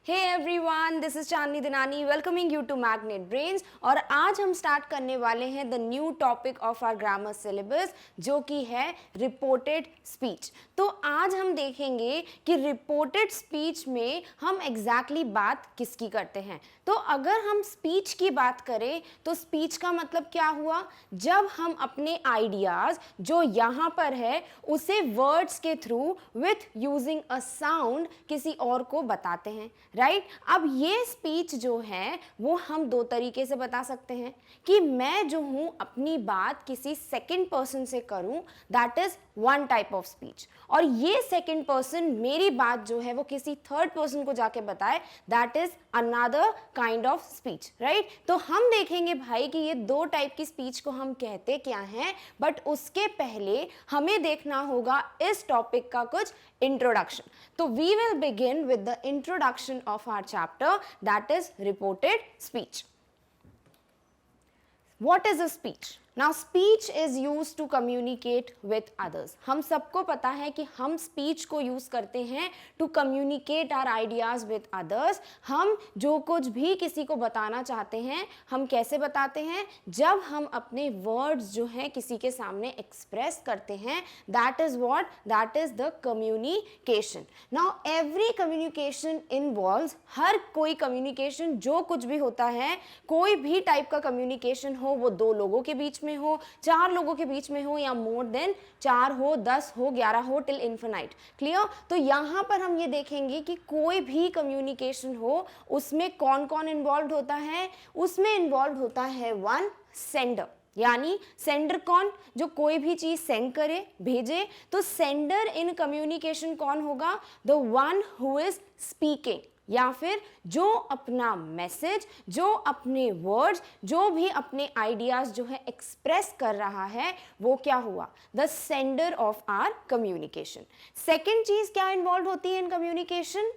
Hey everyone, this is Chandni Dinani welcoming you to magnet brains. और आज हम स्टार्ट करने वाले हैं the new topic of our grammar syllabus, जो कि है रिपोर्टेड स्पीच। तो आज हम देखेंगे कि रिपोर्टेड स्पीच में हम एग्जैक्टली बात किसकी करते हैं। तो अगर हम स्पीच की बात करें तो स्पीच का मतलब क्या हुआ, जब हम अपने आइडियाज जो यहाँ पर है उसे वर्ड्स के through with using a sound किसी और को बताते हैं, राइट। अब ये स्पीच जो है वो हम दो तरीके से बता सकते हैं कि मैं जो हूँ अपनी बात किसी सेकंड पर्सन से करूँ, that is one type of speech, और ये सेकंड पर्सन मेरी बात जो है वो किसी थर्ड पर्सन को जाके बताए, that is another kind of speech, right. तो हम देखेंगे भाई कि ये दो टाइप की स्पीच को हम कहते क्या हैं, बट उसके पहले हमें देखना होगा इस टॉपिक का कुछ इंट्रोडक्शन। तो we will begin with the introduction of our chapter, that is reported speech. What is a speech? Now speech is used to communicate with others. हम सबको पता है कि हम speech को use करते हैं to communicate our ideas with others. हम जो कुछ भी किसी को बताना चाहते हैं हम कैसे बताते हैं, जब हम अपने words जो हैं किसी के सामने express करते हैं, that is what? That is the communication. Now every communication involves, हर कोई communication जो कुछ भी होता है, कोई भी type का communication हो, वो दो लोगों के बीच में हो, चार लोगों के बीच में हो, या मोर देन चार हो, 10 हो, 11 हो, टिल इन्फिनाइट। क्लियर। तो यहाँ पर हम ये देखेंगे कि कोई भी कम्युनिकेशन हो उसमें कौन कौन इन्वॉल्व होता है। उसमें इन्वॉल्व होता है वन, सेंडर, यानी सेंडर कौन, जो कोई भी चीज सेंड करे, भेजे। तो सेंडर इन कम्युनिकेशन कौन होगा, the one who is speaking, या फिर जो अपना मैसेज, जो अपने वर्ड्स, जो भी अपने आइडियाज जो है एक्सप्रेस कर रहा है, वो क्या हुआ, the sender of our communication. Second चीज क्या इन्वॉल्व होती है इन कम्युनिकेशन,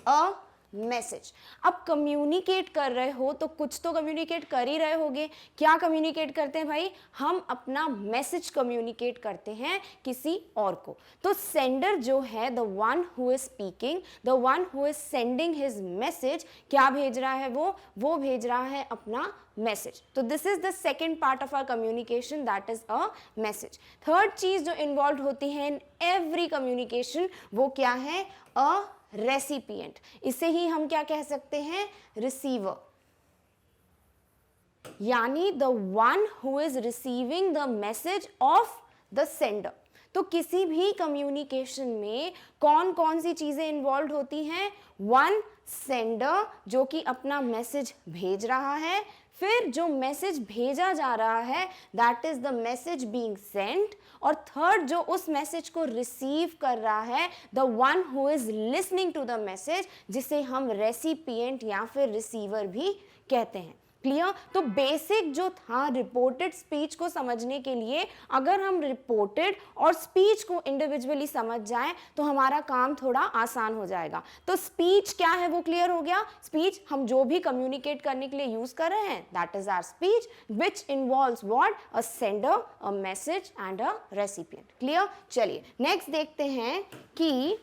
अ मैसेज। अब कम्युनिकेट कर रहे हो तो कुछ तो कम्युनिकेट कर ही रहे होगे। क्या कम्युनिकेट करते हैं भाई, हम अपना मैसेज कम्युनिकेट करते हैं किसी और को। तो सेंडर जो है, the one who is speaking, the one who is sending his message, क्या भेज रहा है वो भेज रहा है अपना मैसेज। तो this is the second part of our communication, that is a message. Third चीज जो इन्वॉल्व होती है इन एवरी कम्युनिकेशन, वो क्या है, अ रेसिपिएंट। इसे ही हम क्या कह सकते हैं, रिसीवर, यानी the one who is receiving the message of the sender. तो किसी भी कम्युनिकेशन में कौन कौन सी चीजें इन्वॉल्व होती हैं, वन, सेंडर जो कि अपना मैसेज भेज रहा है, फिर जो मैसेज भेजा जा रहा है that is the message being sent, और थर्ड जो उस मैसेज को रिसीव कर रहा है, the one who is listening to the message, जिसे हम रेसिपिएंट या फिर रिसीवर भी कहते हैं। क्लियर। तो बेसिक जो था रिपोर्टेड स्पीच को समझने के लिए, अगर हम रिपोर्टेड और स्पीच को इंडिविजुअली समझ जाएं तो हमारा काम थोड़ा आसान हो जाएगा। तो स्पीच क्या है वो क्लियर हो गया। स्पीच हम जो भी कम्युनिकेट करने के लिए यूज कर रहे हैं, that is our speech, which involves what, a sender, a message and a recipient. Clear. चलिए नेक्स्ट देखते हैं कि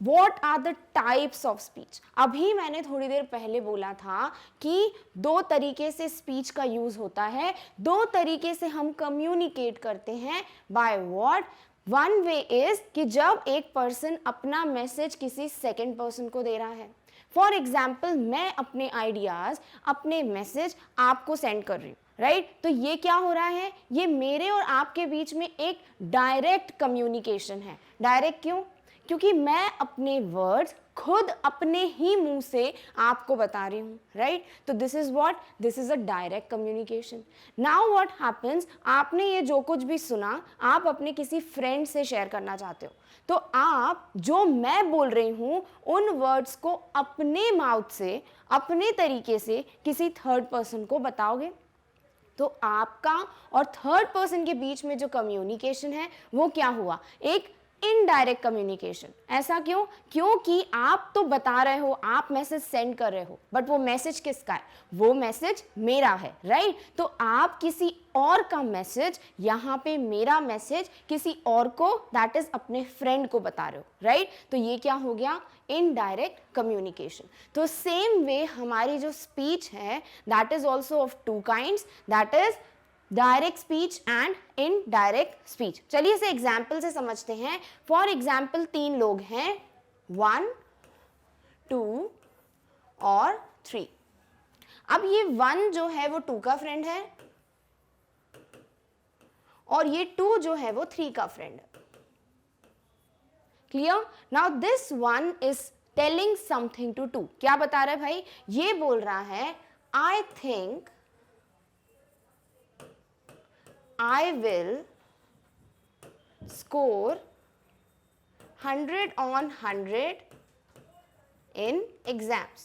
What are the types of speech? अभी मैंने थोड़ी देर पहले बोला था कि दो तरीके से स्पीच का यूज होता है, दो तरीके से हम कम्युनिकेट करते हैं। By what? One way is कि जब एक पर्सन अपना मैसेज किसी सेकंड पर्सन को दे रहा है। फॉर एग्जाम्पल, मैं अपने आइडियाज, अपने मैसेज आपको सेंड कर रही हूँ, राइट। तो ये क्या हो रहा है, ये मेरे और आपके बीच में एक डायरेक्ट कम्युनिकेशन है। डायरेक्ट क्यों? क्योंकि मैं अपने वर्ड्स खुद अपने ही मुंह से आपको बता रही हूँ, राइट। तो this is what, this is a direct communication. Now what happens, आपने ये जो कुछ भी सुना आप अपने किसी फ्रेंड से शेयर करना चाहते हो, तो आप जो मैं बोल रही हूँ उन वर्ड्स को अपने माउथ से, अपने तरीके से किसी थर्ड पर्सन को बताओगे। तो आपका और थर्ड पर्सन के बीच में जो कम्युनिकेशन है वो क्या हुआ, एक इनडायरेक्ट कम्युनिकेशन। ऐसा क्यों? क्योंकि आप तो बता रहे हो, आप मैसेज सेंड कर रहे हो, बट वो मैसेज किसका है? वो मैसेज मेरा है, राइट? तो आप किसी और का मैसेज, यहाँ पे मेरा मैसेज किसी और को, दैट इज अपने फ्रेंड को बता रहे हो, राइट? तो ये क्या हो गया? Indirect communication. तो सेम वे हमारी जो स्पीच है that is also of two kinds, that is direct speech and indirect speech. चलिए इसे एग्जाम्पल से समझते हैं। फॉर एग्जाम्पल 3 लोग हैं, 1, 2 और 3। अब ये 1 जो है वो 2 का फ्रेंड है और ये 2 जो है वो 3 का फ्रेंड है। Clear? Now this 1 is telling something to 2। क्या बता रहा है भाई? ये बोल रहा है I think I will score 100 on 100 in exams।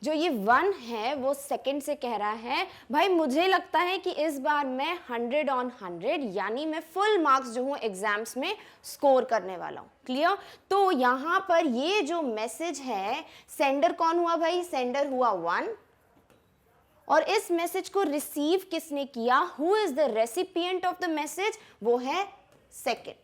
जो ये 1 है वो सेकंड से कह रहा है भाई मुझे लगता है कि इस बार मैं 100 on 100 यानी मैं फुल मार्क्स जो हूँ एग्जाम्स में स्कोर करने वाला हूँ। क्लियर? तो यहाँ पर ये जो मैसेज है, सेंडर कौन हुआ भाई? सेंडर हुआ 1, और इस मैसेज को रिसीव किसने किया? Who is the recipient of the message? वो है सेकंड।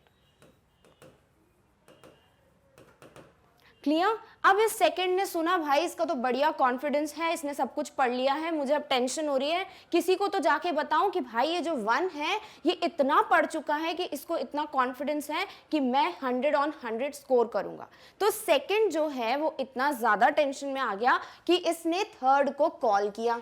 क्लियर? अब इस सेकंड ने सुना भाई इसका तो बढ़िया कॉन्फिडेंस है, इसने सब कुछ पढ़ लिया है, मुझे अब टेंशन हो रही है, किसी को तो जाके बताऊं कि भाई ये जो 1 है ये इतना पढ़ चुका है कि इसको इतना कॉन्फिडेंस है कि मैं 100 on 100 स्कोर करूंगा। तो सेकंड जो है वो इतना ज्यादा टेंशन में आ गया कि इसने थर्ड को कॉल किया।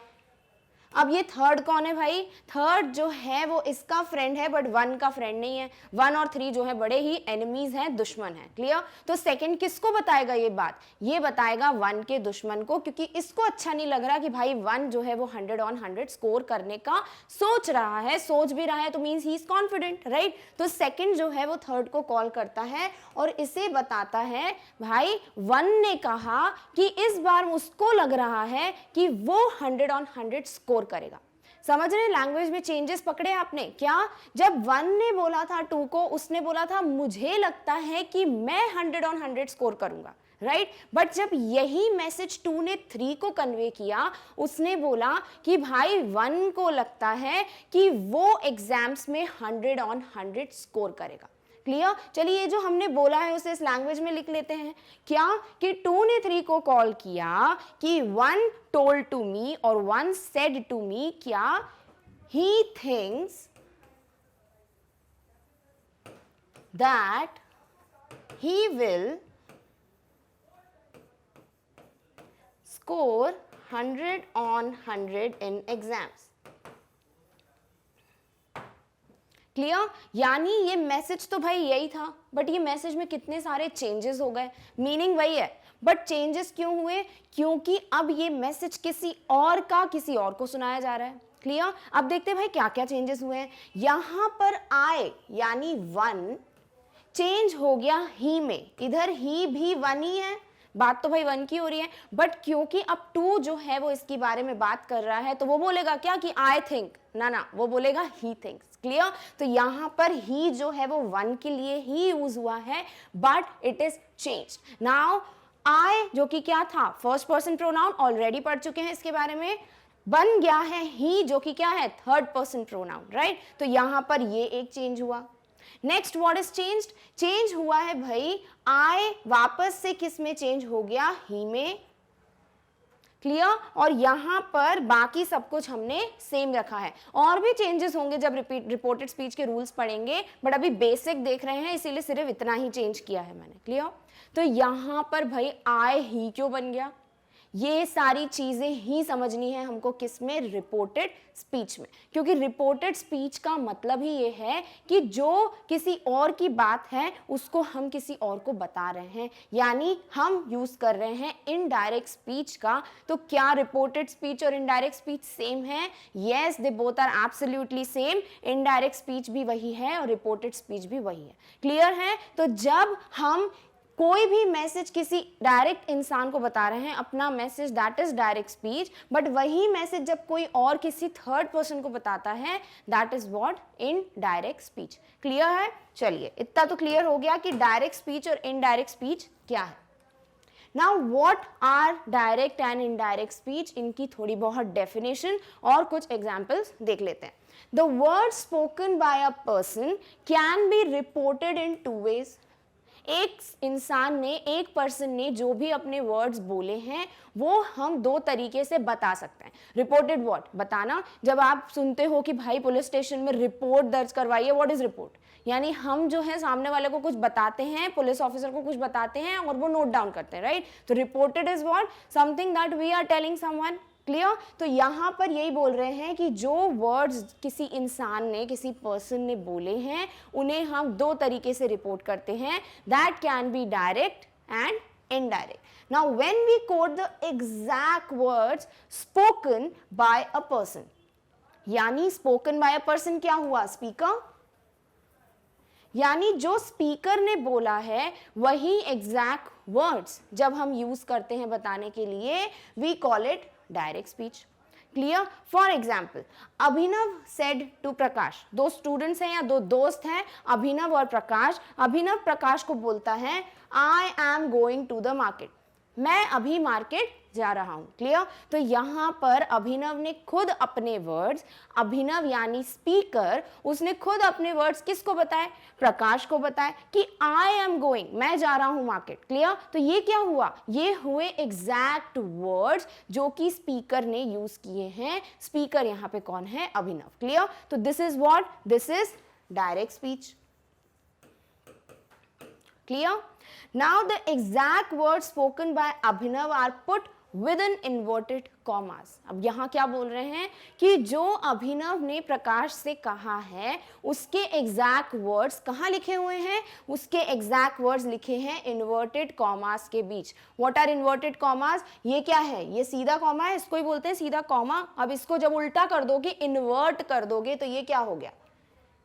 अब ये थर्ड कौन है भाई? थर्ड जो है वो इसका फ्रेंड है बट 1 का फ्रेंड नहीं है। 1 और 3 जो है बड़े ही एनिमीज हैं, दुश्मन हैं। क्लियर? तो सेकंड किसको बताएगा ये बात? ये बताएगा 1 के दुश्मन को, क्योंकि इसको अच्छा नहीं लग रहा कि भाई 1 जो है वो 100 on 100 स्कोर करने का सोच रहा है, सोच भी रहा है, तो means he is confident, right? तो सेकंड जो है वो थर्ड को कॉल करता है और इसे बताता है भाई 1 ने कहा कि इस बार उसको लग रहा है कि वो 100 on 100 स्कोर करेगा। समझ रहे? लैंग्वेज में चेंजेस पकड़े आपने क्या? जब 1 ने बोला था 2 को, उसने बोला था मुझे लगता है कि मैं 100 on 100 स्कोर करूंगा, राइट? बट जब यही मैसेज 2 ने 3 को कन्वे किया, उसने बोला कि भाई 1 को लगता है कि वो एग्जाम्स में 100 on 100 स्कोर करेगा। क्लियर? चलिए ये जो हमने बोला है उसे इस लैंग्वेज में लिख लेते हैं। क्या? कि 2 ने 3 को कॉल किया कि 1 told to me और 1 said to me, क्या? He thinks that he will score 100 on 100 in exams। Clear? यानी ये मैसेज तो भाई यही था, बट ये मैसेज में कितने सारे चेंजेस हो गए। मीनिंग वही है, बट चेंजेस क्यों हुए? क्योंकि अब ये मैसेज किसी और का किसी और को सुनाया जा रहा है। क्लियर? अब देखते हैं भाई क्या क्या चेंजेस हुए हैं। यहां पर I यानी 1 चेंज हो गया ही में। इधर ही भी 1 ही है, बात तो भाई 1 की हो रही है, बट क्योंकि अब 2 जो है वो इसके बारे में बात कर रहा है तो वो बोलेगा क्या कि आई थिंक, ना वो बोलेगा ही थिंक्स। क्लियर? तो यहां पर ही जो है वो 1 के लिए ही यूज हुआ है, but it is changed. Now I जो कि क्या था? फर्स्ट पर्सन प्रोनाउन, ऑलरेडी पढ़ चुके हैं इसके बारे में, बन गया है ही जो कि क्या है? Third person pronoun, right? तो यहां पर ये एक चेंज हुआ। Next what is changed? Change हुआ है भाई आई वापस से किस में चेंज हो गया? ही में। क्लियर? और यहां पर बाकी सब कुछ हमने सेम रखा है। और भी चेंजेस होंगे जब रिपोर्टेड स्पीच के रूल्स पढ़ेंगे, बट अभी बेसिक देख रहे हैं इसीलिए सिर्फ इतना ही चेंज किया है मैंने। क्लियर? तो यहां पर भाई आई ही क्यों बन गया? ये सारी चीजें ही समझनी है हमको किस में? रिपोर्टेड स्पीच में। क्योंकि रिपोर्टेड स्पीच का मतलब ही ये है कि जो किसी और की बात है उसको हम किसी और को बता रहे हैं, यानी हम यूज कर रहे हैं इनडायरेक्ट स्पीच का। तो क्या रिपोर्टेड स्पीच और इनडायरेक्ट स्पीच सेम है? Yes, they both are absolutely same. Indirect speech भी वही है और रिपोर्टेड स्पीच भी वही है। क्लियर है? तो जब हम कोई भी मैसेज किसी डायरेक्ट इंसान को बता रहे हैं अपना message, that is direct speech, but वही मैसेज जब कोई और किसी थर्ड पर्सन को बताता है, that is what, indirect speech. Clear है? चलिए इतना तो क्लियर हो गया कि डायरेक्ट स्पीच और इनडायरेक्ट स्पीच क्या है। Now what are direct and indirect speech, इनकी थोड़ी बहुत डेफिनेशन और कुछ एग्जांपल्स देख लेते हैं। The word spoken by a person can be reported in two ways. एक इंसान ने, एक पर्सन ने जो भी अपने वर्ड्स बोले हैं वो हम दो तरीके से बता सकते हैं। रिपोर्टेड व्हाट, बताना। जब आप सुनते हो कि भाई पुलिस स्टेशन में रिपोर्ट दर्ज करवाइए, व्हाट इज रिपोर्ट, यानी हम जो है सामने वाले को कुछ बताते हैं, पुलिस ऑफिसर को कुछ बताते हैं और वो नोट डाउन करते हैं, राइट। तो reported is what, something that we are telling someone. Clear? तो यहां पर यही बोल रहे हैं कि जो वर्ड्स किसी इंसान ने, किसी पर्सन ने बोले हैं उन्हें हम दो तरीके से रिपोर्ट करते हैं, that can be direct and indirect. Now when we quote the exact words spoken by a person, यानी स्पोकन बाय अ पर्सन क्या हुआ, स्पीकर, यानी जो स्पीकर ने बोला है वही एग्जैक्ट वर्ड्स जब हम यूज करते हैं बताने के लिए, we call it direct speech. Clear? For example, Abhinav said to Prakash, दो स्टूडेंट्स हैं या दो दोस्त हैं, अभिनव और प्रकाश। अभिनव प्रकाश को बोलता है I am going to the market, मैं अभी मार्केट जा रहा हूं। क्लियर? तो यहां पर अभिनव ने खुद अपने वर्ड्स, अभिनव यानी स्पीकर, उसने खुद अपने वर्ड्स किसको बताए, प्रकाश को बताए कि आई एम गोइंग, मैं जा रहा हूं मार्केट। क्लियर? तो ये क्या हुआ, ये हुए एग्जैक्ट वर्ड्स जो कि स्पीकर ने यूज किए हैं। स्पीकर यहां पे कौन है, अभिनव। क्लियर? तो this is what, this is direct speech. Clear? Now the exact words spoken by Abhinav are put within inverted commas. अब यहाँ क्या बोल रहे हैं कि जो अभिनव ने प्रकाश से कहा है उसके एग्जैक्ट वर्ड्स कहाँ लिखे हुए हैं, उसके एग्जैक्ट वर्ड्स लिखे हैं इन्वर्टेड कॉमास के बीच। व्हाट आर इन्वर्टेड कॉमास, ये क्या है, ये सीधा कॉमा है, इसको ही बोलते हैं सीधा कॉमा। अब इसको जब उल्टा कर दोगे, इन्वर्ट कर दोगे, तो ये क्या हो गया,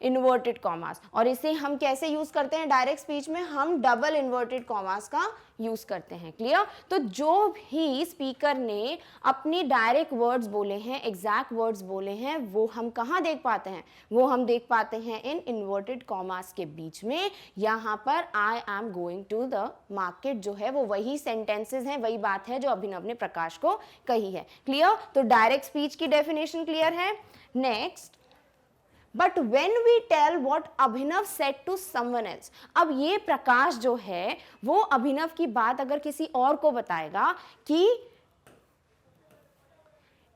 इन्वर्टेड कॉमास। और इसे हम कैसे यूज करते हैं डायरेक्ट स्पीच में, हम डबल इन्वर्टेड कॉमास का यूज करते हैं। क्लियर? तो जो भी स्पीकर ने अपने डायरेक्ट वर्ड्स बोले हैं, एग्जैक्ट वर्ड्स बोले हैं, वो हम कहाँ देख पाते हैं, वो हम देख पाते हैं इन इन्वर्टेड कॉमास के बीच में। यहाँ पर I am going to the market जो है वो वही सेंटेंसेस हैं, वही बात है जो अभिनव ने प्रकाश को कही है। क्लियर? तो डायरेक्ट स्पीच की डेफिनेशन क्लियर है। Next, but when we tell what Abhinav said to someone else, अब ये प्रकाश जो है वो अभिनव की बात अगर किसी और को बताएगा कि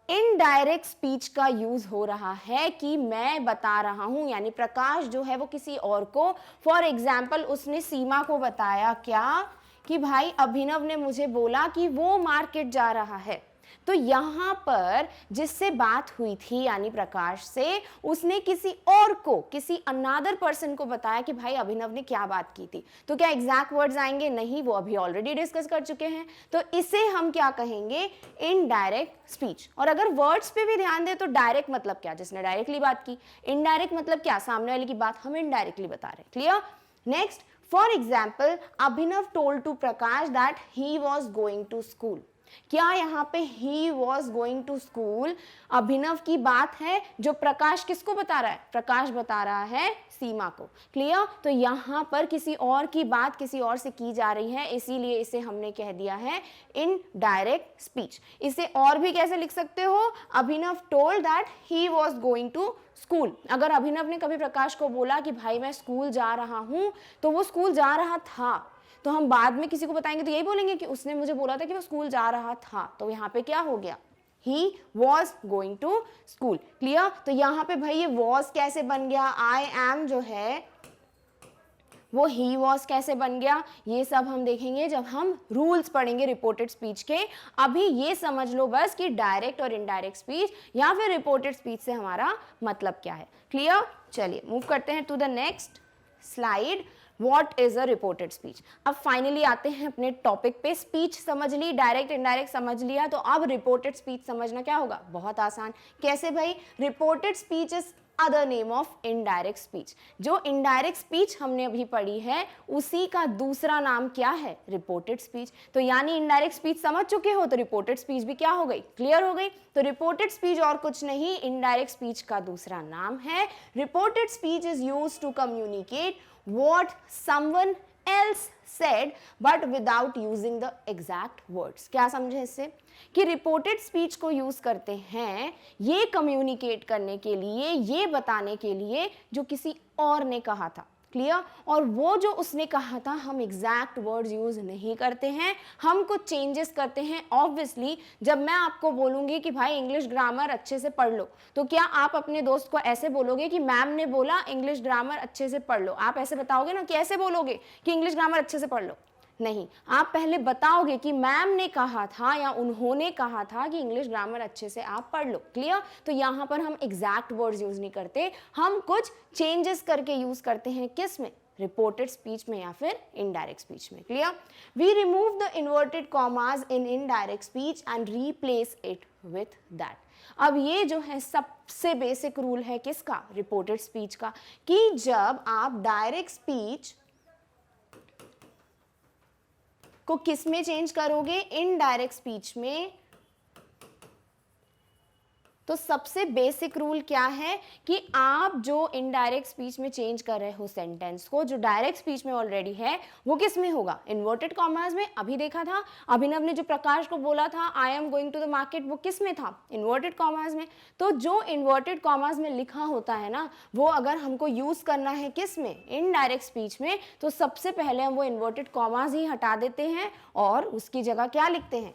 इनडायरेक्ट स्पीच का यूज हो रहा है कि मैं बता रहा हूं, यानी प्रकाश जो है वो किसी और को, फॉर एग्जाम्पल उसने सीमा को बताया क्या कि भाई अभिनव ने मुझे बोला कि वो मार्केट जा रहा है। तो यहां पर जिससे बात हुई थी यानी प्रकाश से, उसने किसी और को, किसी अनदर पर्सन को बताया कि भाई अभिनव ने क्या बात की थी। तो क्या एग्जैक्ट वर्ड्स आएंगे, नहीं, वो अभी ऑलरेडी डिस्कस कर चुके हैं। तो इसे हम क्या कहेंगे, इनडायरेक्ट स्पीच। और अगर वर्ड्स पे भी ध्यान दें तो डायरेक्ट मतलब क्या, जिसने डायरेक्टली बात की, इनडायरेक्ट मतलब क्या, सामने वाले की बात हम इनडायरेक्टली बता रहे हैं। Clear? Next, for example Abhinav told to Prakash that he was going to school. क्या यहाँ पे he was going to school अभिनव की बात है, जो प्रकाश किसको बता रहा है, प्रकाश बता रहा है सीमा को। क्लियर? तो यहाँ पर किसी और की बात किसी और से की जा रही है, इसीलिए इसे हमने कह दिया है इनडायरेक्ट स्पीच। इसे और भी कैसे लिख सकते हो, Abhinav told that he was going to school. अगर अभिनव ने कभी प्रकाश को बोला कि भाई मैं स्कूल जा रहा हूं, तो वो स्कूल जा रहा था, तो हम बाद में किसी को बताएंगे तो यही बोलेंगे कि उसने मुझे बोला था कि वो स्कूल जा रहा था। तो यहाँ पे क्या हो गया, he was going to school। Clear? तो यहाँ पे भाई ये was कैसे बन गया, I am जो है वो he was कैसे बन गया, ये सब हम देखेंगे जब हम रूल्स पढ़ेंगे रिपोर्टेड स्पीच के। अभी ये समझ लो बस कि डायरेक्ट और इनडायरेक्ट स्पीच या फिर रिपोर्टेड स्पीच से हमारा मतलब क्या है। क्लियर? चलिए मूव करते हैं to the next slide. What is a reported speech. अब फाइनली आते हैं अपने टॉपिक पे। स्पीच समझ ली, डायरेक्ट इनडायरेक्ट समझ लिया, तो अब रिपोर्टेड स्पीच समझना क्या होगा, बहुत आसान। कैसे भाई, reported speech is other name of indirect speech. जो इनडायरेक्ट स्पीच हमने अभी पढ़ी है उसी का दूसरा नाम क्या है, रिपोर्टेड स्पीच। तो यानी इनडायरेक्ट स्पीच समझ चुके हो तो रिपोर्टेड स्पीच भी क्या हो गई, क्लियर हो गई। तो रिपोर्टेड स्पीच और कुछ नहीं, इनडायरेक्ट स्पीच का दूसरा नाम है। Reported speech is used to communicate what someone else said but without using the exact words। क्या समझे इससे, कि रिपोर्टेड स्पीच को यूज करते हैं ये कम्युनिकेट करने के लिए, ये बताने के लिए जो किसी और ने कहा था, क्लियर। और वो जो उसने कहा था हम एग्जैक्ट वर्ड्स यूज नहीं करते हैं, हम कुछ चेंजेस करते हैं। ऑब्वियसली जब मैं आपको बोलूंगी कि भाई इंग्लिश ग्रामर अच्छे से पढ़ लो, तो क्या आप अपने दोस्त को ऐसे बोलोगे कि मैम ने बोला इंग्लिश ग्रामर अच्छे से पढ़ लो, आप ऐसे बताओगे ना, कैसे बोलोगे कि इंग्लिश ग्रामर अच्छे से पढ़ लो, नहीं, आप पहले बताओगे कि मैम ने कहा था या उन्होंने कहा था कि इंग्लिश ग्रामर अच्छे से आप पढ़ लो, क्लियर। तो यहाँ पर हम एग्जैक्ट वर्ड्स यूज नहीं करते, हम कुछ चेंजेस करके यूज करते हैं, किस में, रिपोर्टेड स्पीच में या फिर इनडायरेक्ट स्पीच में, clear. We remove the inverted commas in indirect speech and replace it with that. अब ये जो है सबसे बेसिक रूल है किसका, रिपोर्टेड स्पीच का, कि जब आप डायरेक्ट स्पीच को किस में चेंज करोगे, इनडायरेक्ट स्पीच में, तो सबसे बेसिक रूल क्या है कि आप जो इनडायरेक्ट स्पीच में चेंज कर रहे हो सेंटेंस को, जो डायरेक्ट स्पीच में ऑलरेडी है वो किस में होगा, इन्वर्टेड कॉमास में। अभी देखा था अभिनव ने जो प्रकाश को बोला था I am going to the market, वो किस में था, इन्वर्टेड कॉमास में। तो जो इन्वर्टेड कॉमास में लिखा होता है ना, वो अगर हमको यूज करना है किस में, इनडायरेक्ट स्पीच में, तो सबसे पहले हम वो इन्वर्टेड कॉमास ही हटा देते हैं और उसकी जगह क्या लिखते हैं,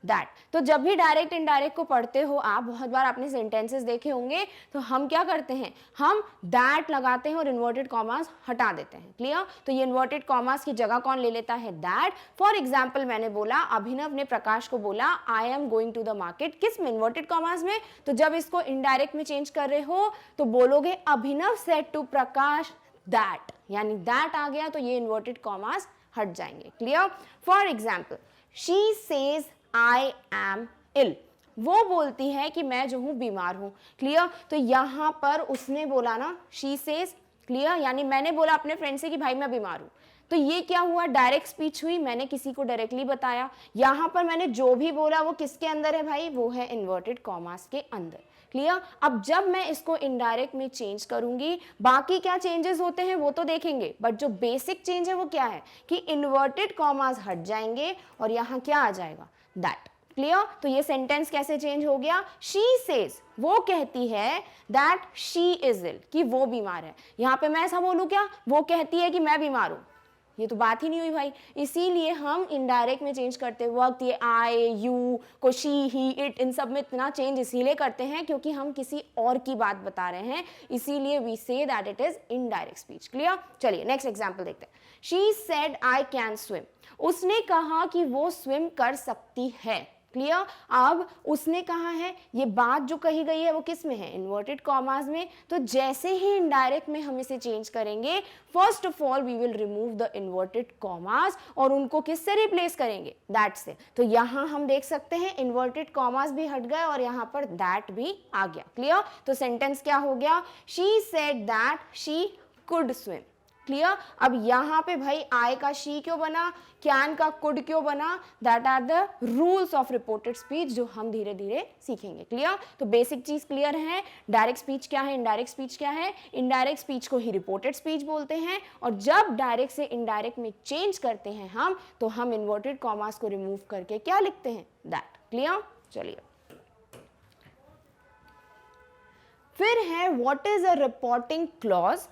दैट। तो जब भी डायरेक्ट इनडायरेक्ट को पढ़ते हो आप, बहुत बार आपने सेंटेंसेस देखे होंगे, तो हम क्या करते हैं, हम दैट लगाते हैं और इन्वर्टेड कॉमास हटा देते हैं, क्लियर। तो ये इन्वर्टेड कॉमास की जगह कौन ले लेता है, दैट। फॉर एग्जाम्पल मैंने बोला, अभिनव ने प्रकाश को बोला I am going to the market, किस में, इन्वर्टेड कॉमास में। तो जब इसको इनडायरेक्ट में चेंज कर रहे हो तो बोलोगे अभिनव सेड टू प्रकाश दैट, यानी दैट आ गया तो ये इन्वर्टेड कॉमास हट जाएंगे, clear. For example she says I am ill, वो बोलती है कि मैं जो हूं बीमार हूं, क्लियर। तो यहां पर उसने बोला ना she says, क्लियर, यानी मैंने बोला अपने फ्रेंड से कि भाई मैं बीमार हूं, तो ये क्या हुआ, डायरेक्ट स्पीच हुई, मैंने किसी को डायरेक्टली बताया। यहां पर मैंने जो भी बोला वो किसके अंदर है भाई, वो है इन्वर्टेड कॉमास के अंदर, क्लियर। अब जब मैं इसको इनडायरेक्ट में चेंज करूंगी, बाकी क्या चेंजेस होते हैं वो तो देखेंगे, बट जो बेसिक चेंज है वो क्या है कि इन्वर्टेड कॉमास हट जाएंगे और यहां क्या आ जाएगा, दैट, क्लियर। तो ये सेंटेंस कैसे चेंज हो गया, शी सेज, वो कहती है दैट शी इज इल, कि वो बीमार है। यहां पे मैं ऐसा बोलूं क्या, वो कहती है कि मैं बीमार हूं, ये तो बात ही नहीं हुई भाई। इसीलिए हम इनडायरेक्ट में चेंज करते वक्त ये आई, यू को शी, ही, इट, इन सब में इतना चेंज इसीलिए करते हैं क्योंकि हम किसी और की बात बता रहे हैं, इसीलिए we say that it is indirect speech, clear. चलिए नेक्स्ट एग्जांपल देखते हैं। She said I can swim, उसने कहा कि वो स्विम कर सकती है, क्लियर। अब उसने कहा है, ये बात जो कही गई है वो किस में है, इन्वर्टेड कॉमास में। तो जैसे ही इनडायरेक्ट में हम इसे चेंज करेंगे, first of all we will remove the inverted commas और उनको किससे रिप्लेस करेंगे, दैट से। तो यहां हम देख सकते हैं इन्वर्टेड कॉमास भी हट गए और यहां पर दैट भी आ गया, क्लियर। तो सेंटेंस क्या हो गया, she said that she could swim, clear. अब यहां पे भाई आई का शी क्यों बना, कैन का कुड क्यों बना, that are the rules of reported speech जो हम धीरे धीरे सीखेंगे, क्लियर। तो बेसिक चीज क्लियर है, डायरेक्ट स्पीच क्या है, इनडायरेक्ट स्पीच क्या है। इनडायरेक्ट स्पीच को ही रिपोर्टेड स्पीच बोलते हैं और जब डायरेक्ट से इनडायरेक्ट में चेंज करते हैं हम, तो हम इन्वर्टेड कॉमास को रिमूव करके क्या लिखते हैं, दैट, क्लियर। चलिए फिर है what is a reporting clause,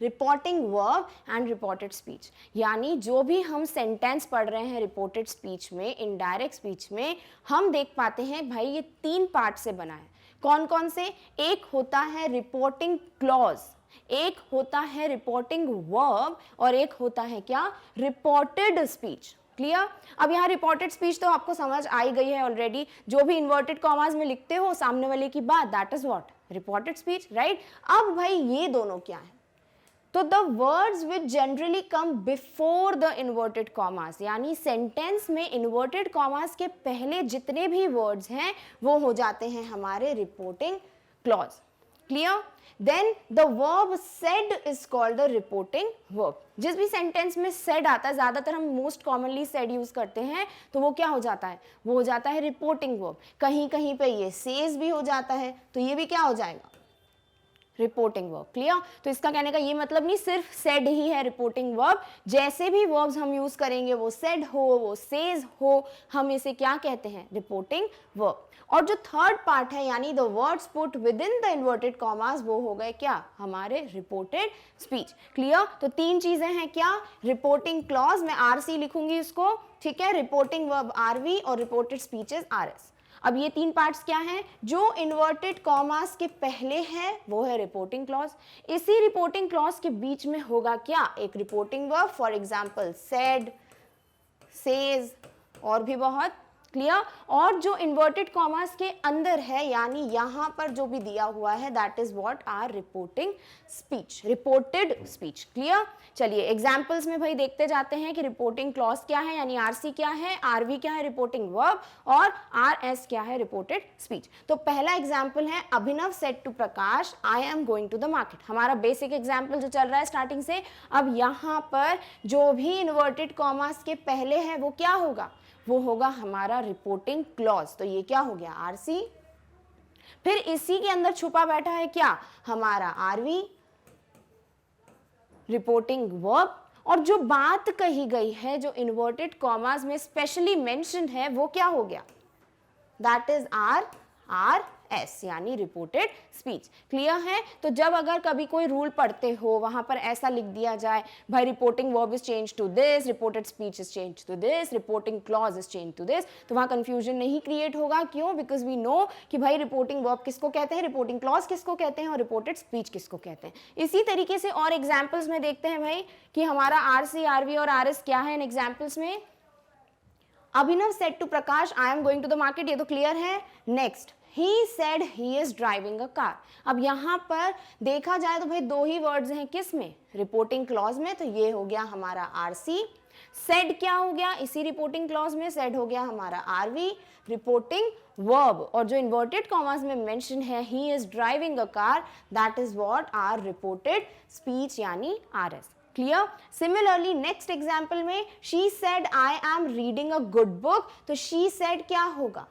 reporting verb and reported speech. यानी जो भी हम सेंटेंस पढ़ रहे हैं रिपोर्टेड स्पीच में, इनडायरेक्ट स्पीच में, हम देख पाते हैं भाई ये 3 पार्ट से बना है। कौन कौन से, एक होता है रिपोर्टिंग क्लॉज, एक होता है रिपोर्टिंग वर्ब और एक होता है क्या, रिपोर्टेड स्पीच, क्लियर। अब यहाँ रिपोर्टेड स्पीच तो आपको समझ आई गई है ऑलरेडी, जो भी इन्वर्टेड कॉमास में लिखते हो सामने वाले की बात, that is what, reported speech, right. अब भाई ये दोनों क्या है, तो the words which generally come before the inverted commas, यानी सेंटेंस में इन्वर्टेड कॉमास के पहले जितने भी वर्ड्स हैं वो हो जाते हैं हमारे reporting clause. Clear? Then the verb said is called the reporting verb. जिस भी सेंटेंस में सेड आता है, ज्यादातर हम मोस्ट कॉमनली सेड यूज करते हैं, तो वो क्या हो जाता है, वो हो जाता है रिपोर्टिंग वर्ब। कहीं कहीं पे ये सेज भी हो जाता है, तो ये भी क्या हो जाएगा, रिपोर्टिंग वर्ब। क्लियर? तो इसका कहने का ये मतलब नहीं सिर्फ सेड ही है रिपोर्टिंग वर्ब, जैसे भी वर्ब्स हम यूज करेंगे, वो सेड हो, वो सेज हो, हम इसे क्या कहते हैं, रिपोर्टिंग वर्ब। और जो थर्ड पार्ट है, यानी the words put with in the inverted commas, वो हो गए क्या, हमारे रिपोर्टेड स्पीच। क्लियर? तो तीन चीजें हैं क्या, रिपोर्टिंग क्लॉज, मैं आरसी लिखूंगी इसको, ठीक है, रिपोर्टिंग वर्ब आरवी और रिपोर्टेड स्पीचेस आरएस। अब ये तीन पार्ट्स क्या हैं, जो इन्वर्टेड कॉमास के पहले है वो है रिपोर्टिंग क्लॉज। इसी रिपोर्टिंग क्लॉज के बीच में होगा क्या, एक reporting verb, for example said, says और भी बहुत। क्लियर? और जो इन्वर्टेड कॉमास के अंदर है, यानी यहां पर जो भी दिया हुआ है, that is what are reporting speech, reported speech. Clear? चलिए एग्जांपल्स में भाई देखते जाते हैं कि रिपोर्टिंग क्लॉज क्या है, यानी आरसी क्या है, आरवी क्या है, रिपोर्टिंग वर्ब, और आरएस क्या है, रिपोर्टेड स्पीच। तो पहला एग्जाम्पल है, Abhinav said to Prakash, I am going to the market. हमारा बेसिक एग्जाम्पल जो चल रहा है स्टार्टिंग से। अब यहां पर जो भी इन्वर्टेड कॉमास के पहले है वो क्या होगा, वो होगा हमारा रिपोर्टिंग क्लॉज। तो ये क्या हो गया, आरसी। फिर इसी के अंदर छुपा बैठा है क्या, हमारा आरवी, रिपोर्टिंग वर्ब, और जो बात कही गई है, जो इन्वर्टेड कॉमास में स्पेशली मेंशन्ड है, वो क्या हो गया, दैट इज आर एस, यानी रिपोर्टेड स्पीच। क्लियर है? तो जब अगर कभी कोई रूल पढ़ते हो, वहां पर ऐसा लिख दिया जाए, भाई reporting verb is change to this, reported speech is change to this, reporting clause is change to this, तो वहां कंफ्यूजन नहीं क्रिएट होगा। क्यों? बिकॉज वी नो कि भाई रिपोर्टिंग वर्ब किसको कहते हैं, रिपोर्टिंग क्लॉज किसको कहते हैं, और रिपोर्टेड स्पीच किसको कहते हैं। इसी तरीके से और एग्जाम्पल्स में देखते हैं भाई कि हमारा आरसी, आरवी और आरएस क्या है इन एग्जाम्पल्स में। Abhinav said to Prakash, I am going to the market, ये तो क्लियर है। Next, he said he is driving a car। अब यहाँ पर देखा जाए तो भाई दो ही वर्ड्स हैं, किस में, रिपोर्टिंग क्लॉज में, तो ये हो गया हमारा आरसी। सेड क्या हो गया, इसी रिपोर्टिंग क्लॉज में सेड हो गया हमारा आरवी, रिपोर्टिंग वर्ब, और जो इन्वर्टेड कॉमास में मेंशन है, he is driving a car, that is what our reported speech यानी RS. Clear? Similarly next example में, she said I am reading a good book, तो she said क्या होगा,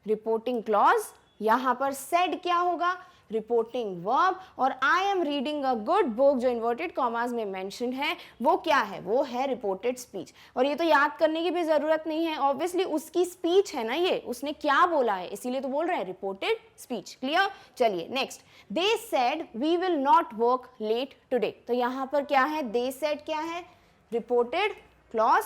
reporting clause, यहां पर said क्या होगा, रिपोर्टिंग वर्ब, और I am reading a good book जो इन्वर्टेड कॉमास में मेंशन्ड है, वो क्या है, वो है रिपोर्टेड स्पीच। और ये तो याद करने की भी जरूरत नहीं है, ऑब्वियसली उसकी स्पीच है ना, ये उसने क्या बोला है, इसीलिए तो बोल रहे हैं रिपोर्टेड स्पीच। क्लियर? चलिए next, they said we will not work late today, तो यहां पर क्या है, दे सेड क्या है, रिपोर्टेड क्लॉज,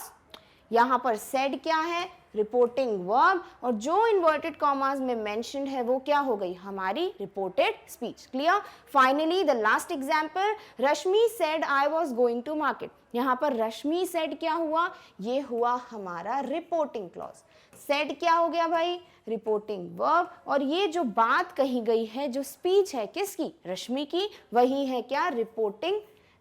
यहां पर सेड क्या है, रिपोर्टिंग वर्ब, और जो इन्वर्टेड कॉमास में मेंशन्ड है वो क्या हो गई, हमारी reported speech. Clear? Finally the last example, Rashmi said I was going to market, यहां पर रश्मि सेड क्या हुआ, ये हुआ हमारा रिपोर्टिंग क्लॉज। सेड क्या हो गया भाई, रिपोर्टिंग वर्ब, और ये जो बात कही गई है, जो स्पीच है किसकी, रश्मि की, वही है क्या,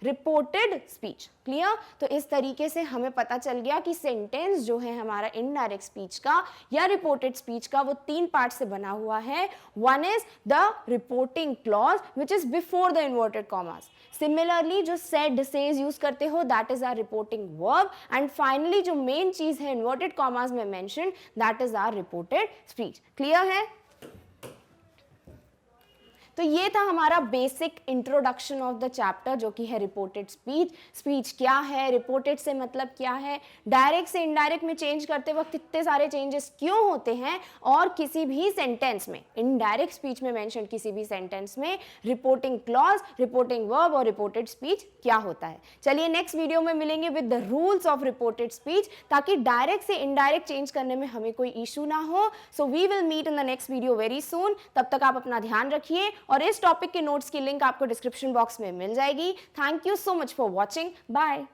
रिपोर्टेड स्पीच। क्लियर? तो इस तरीके से हमें पता चल गया कि सेंटेंस जो है हमारा इनडायरेक्ट स्पीच का या रिपोर्टेड स्पीच का, वो तीन पार्ट से बना हुआ है। One is the reporting clause which is before the inverted commas, similarly जो सेड, सेज यूज करते हो, that is our reporting verb, and finally जो मेन चीज है इन्वर्टेड कॉमास में mention, that is our reported speech. Clear है? तो ये था हमारा basic introduction of the chapter, जो कि है रिपोर्टेड स्पीच। स्पीच क्या है, रिपोर्टेड से मतलब क्या है, डायरेक्ट से इनडायरेक्ट में चेंज करते वक्त इतने सारे चेंजेस क्यों होते हैं, और किसी भी सेंटेंस में, इनडायरेक्ट स्पीच में मेंशन किसी भी सेंटेंस में रिपोर्टिंग क्लॉज, रिपोर्टिंग वर्ब और रिपोर्टेड स्पीच क्या होता है। चलिए नेक्स्ट वीडियो में मिलेंगे with the rules of reported speech, ताकि डायरेक्ट से इनडायरेक्ट चेंज करने में हमें कोई इशू ना हो। So we will meet in the next video very soon. तब तक आप अपना ध्यान रखिए, और इस टॉपिक के नोट्स की लिंक आपको डिस्क्रिप्शन बॉक्स में मिल जाएगी। Thank you so much for watching, bye.